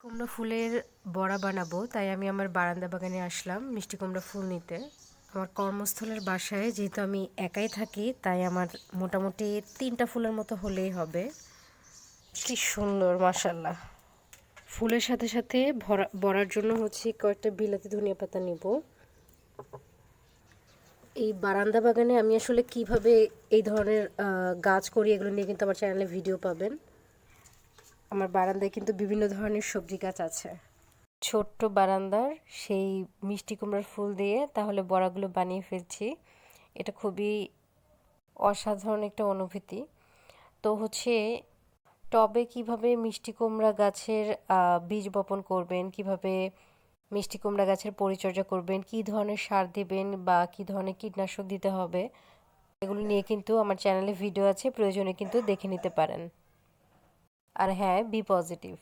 কুমড়ো ফুলের বড়া বানাবো, তাই আমি আমার বারান্দা বাগানে আসলাম মিষ্টি কুমড়া ফুল নিতে। আমার কর্মস্থলের বাসায় যেহেতু আমি একাই থাকি, তাই আমার মোটামুটি 3টা ফুলের মতো হলেই হবে। কি সুন্দর মাশাআল্লাহ। ফুলের সাথে সাথে বড়ার জন্য কয়েকটা বিলাতি ধনিয়া পাতা নিব। এই বারান্দা বাগানে আমি আসলে কিভাবে এই ধরনের গাছ করি, এগুলো নিয়ে কিন্তু আমার চ্যানেলে ভিডিও পাবেন। আমার বারান্দায় কিন্তু বিভিন্ন ধরনের সবজি গাছ আছে। ছোট্ট বারান্দার সেই মিষ্টি কুমড়ার ফুল দিয়ে তাহলে বড়াগুলো বানিয়ে ফেলছি। এটা খুবই অসাধারণ একটা অনুভূতি। তো টবে কিভাবে মিষ্টি কুমড়া গাছের বীজ বপন করবেন, কিভাবে মিষ্টি কুমড়া গাছের পরিচর্যা করবেন, কি ধরনের সার দিবেন বা কি ধরনের কীটনাশক দিতে হবে, এগুলো নিয়ে কিন্তু আমার চ্যানেলে ভিডিও আছে, প্রয়োজনে কিন্তু দেখে নিতে পারেন। আর হ্যাঁ, বি পজিটিভ।